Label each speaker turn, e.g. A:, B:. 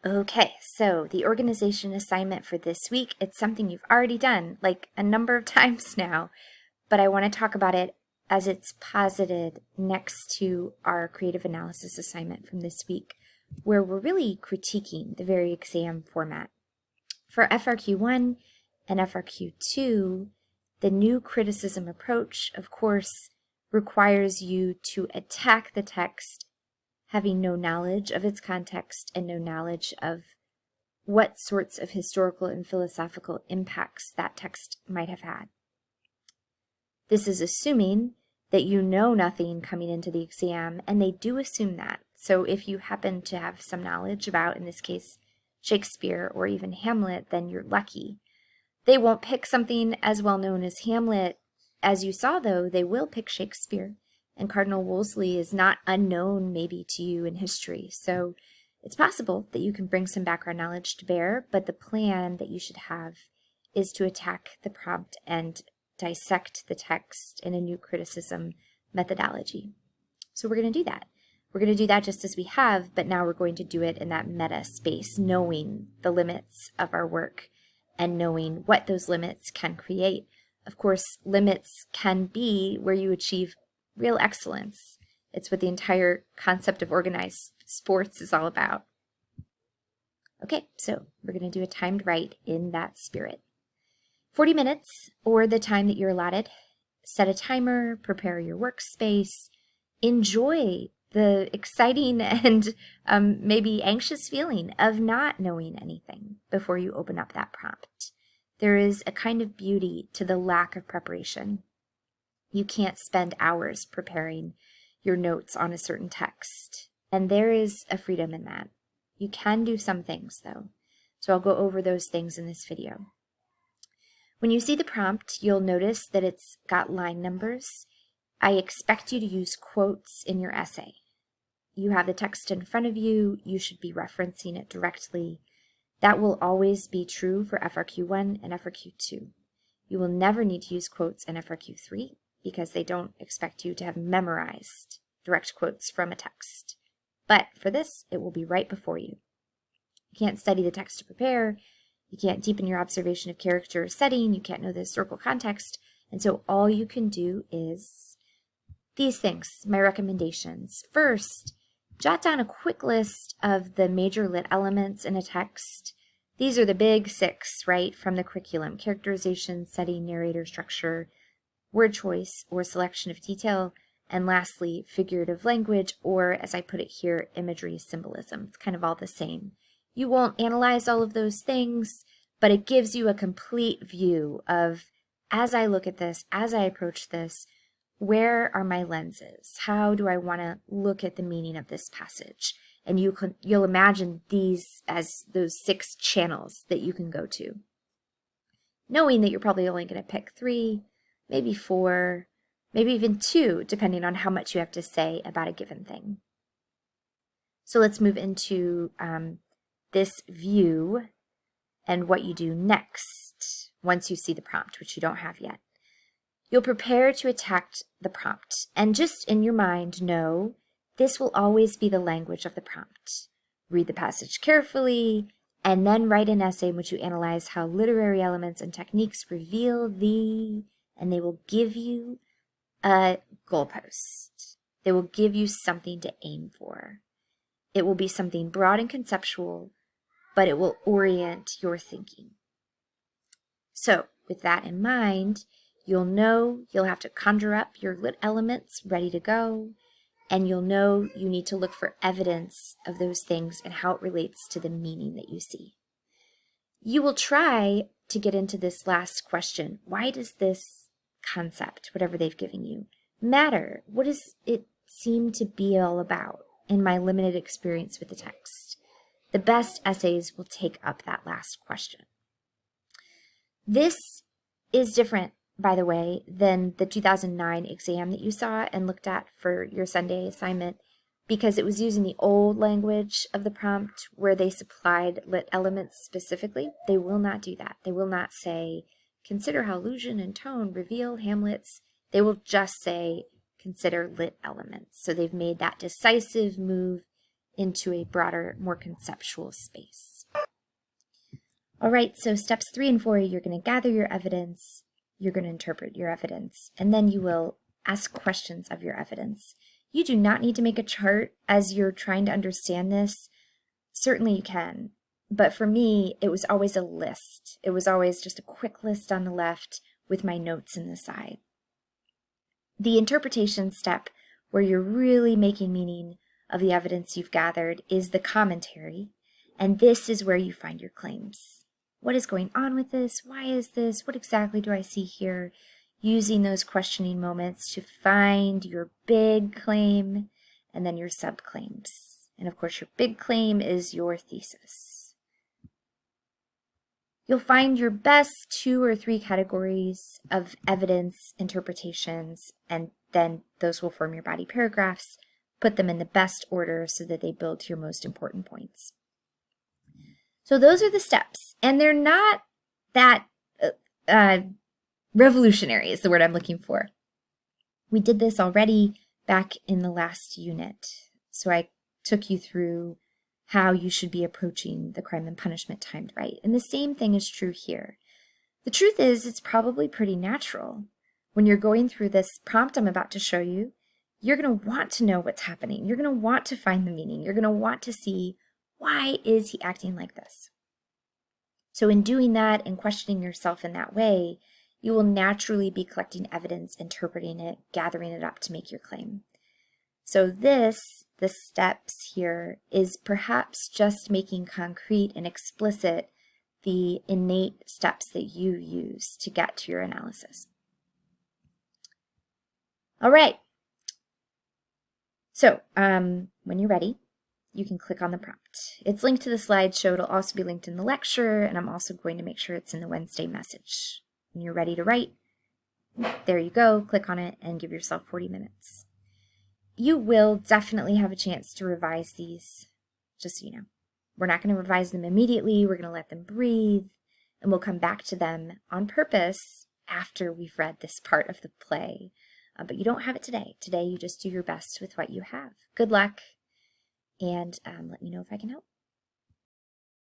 A: Okay, so the organization assignment for this week, it's something you've already done like a number of times now, but I want to talk about it as it's posited next to our creative analysis assignment from this week, where we're really critiquing the very exam format. For FRQ1 and FRQ2, the new criticism approach, of course, requires you to attack the text having no knowledge of its context and no knowledge of what sorts of historical and philosophical impacts that text might have had. This is assuming that you know nothing coming into the exam, and they do assume that. So if you happen to have some knowledge about, in this case, Shakespeare or even Hamlet, then you're lucky. They won't pick something as well known as Hamlet. As you saw, though, they will pick Shakespeare. And Cardinal Wolsey is not unknown maybe to you in history. So it's possible that you can bring some background knowledge to bear, but the plan that you should have is to attack the prompt and dissect the text in a new criticism methodology. So we're going to do that. We're going to do that just as we have, but now we're going to do it in that meta space, knowing the limits of our work and knowing what those limits can create. Of course, limits can be where you achieve real excellence. It's what the entire concept of organized sports is all about. Okay, so we're going to do a timed write in that spirit. 40 minutes, or the time that you're allotted. Set a timer, prepare your workspace, enjoy the exciting and maybe anxious feeling of not knowing anything before you open up that prompt. There is a kind of beauty to the lack of preparation. You can't spend hours preparing your notes on a certain text, and there is a freedom in that. You can do some things, though, so I'll go over those things in this video. When you see the prompt, you'll notice that it's got line numbers. I expect you to use quotes in your essay. You have the text in front of you. You should be referencing it directly. That will always be true for FRQ1 and FRQ2. You will never need to use quotes in FRQ3 because they don't expect you to have memorized direct quotes from a text. But for this, it will be right before you. You can't study the text to prepare. You can't deepen your observation of character or setting. You can't know the historical context. And so all you can do is these things, my recommendations. First, jot down a quick list of the major lit elements in a text. These are the big 6, right, from the curriculum: characterization, setting, narrator, structure, word choice or selection of detail, and lastly, figurative language, or as I put it here, imagery, symbolism. It's kind of all the same. You won't analyze all of those things, but it gives you a complete view of, as I look at this, as I approach this, where are my lenses? How do I want to look at the meaning of this passage? And you'll imagine these as those 6 channels that you can go to, knowing that you're probably only going to pick 3, maybe 4, maybe even 2, depending on how much you have to say about a given thing. So let's move into this view and what you do next once you see the prompt, which you don't have yet. You'll prepare to attack the prompt, and just in your mind know this will always be the language of the prompt. Read the passage carefully, and then write an essay in which you analyze how literary elements and techniques reveal and they will give you a goalpost. They will give you something to aim for. It will be something broad and conceptual, but it will orient your thinking. So, with that in mind, you'll know you'll have to conjure up your lit elements ready to go, and you'll know you need to look for evidence of those things and how it relates to the meaning that you see. You will try to get into this last question. Why does this concept, whatever they've given you, matter? What does it seem to be all about in my limited experience with the text? The best essays will take up that last question. This is different, by the way, than the 2009 exam that you saw and looked at for your Sunday assignment, because it was using the old language of the prompt where they supplied lit elements specifically. They will not do that. They will not say, consider how allusion and tone reveal Hamlet's. They will just say, consider lit elements. So they've made that decisive move into a broader, more conceptual space. All right, so steps 3 and 4, you're going to gather your evidence, you're going to interpret your evidence, and then you will ask questions of your evidence. You do not need to make a chart as you're trying to understand this. Certainly you can, but for me, it was always a list. It was always just a quick list on the left with my notes in the side. The interpretation step, where you're really making meaning of the evidence you've gathered, is the commentary, and this is where you find your claims. What is going on with this? Why is this? What exactly do I see here? Using those questioning moments to find your big claim and then your subclaims. And of course, your big claim is your thesis. You'll find your best 2 or 3 categories of evidence interpretations, and then those will form your body paragraphs. Put them in the best order so that they build to your most important points. So those are the steps, and they're not that revolutionary is the word I'm looking for. We did this already back in the last unit. So I took you through how you should be approaching the crime and punishment timed right. And the same thing is true here. The truth is, it's probably pretty natural. When you're going through this prompt I'm about to show you, you're going to want to know what's happening. You're going to want to find the meaning. You're going to want to see, why is he acting like this? So in doing that and questioning yourself in that way, you will naturally be collecting evidence, interpreting it, gathering it up to make your claim. So the steps here, is perhaps just making concrete and explicit the innate steps that you use to get to your analysis. All right. So when you're ready, you can click on the prompt. It's linked to the slideshow. It'll also be linked in the lecture, and I'm also going to make sure it's in the Wednesday message. When you're ready to write, there you go. Click on it and give yourself 40 minutes. You will definitely have a chance to revise these, just so you know. We're not going to revise them immediately. We're going to let them breathe, and we'll come back to them on purpose after we've read this part of the play. But you don't have it today. Today, you just do your best with what you have. Good luck, and let me know if I can help.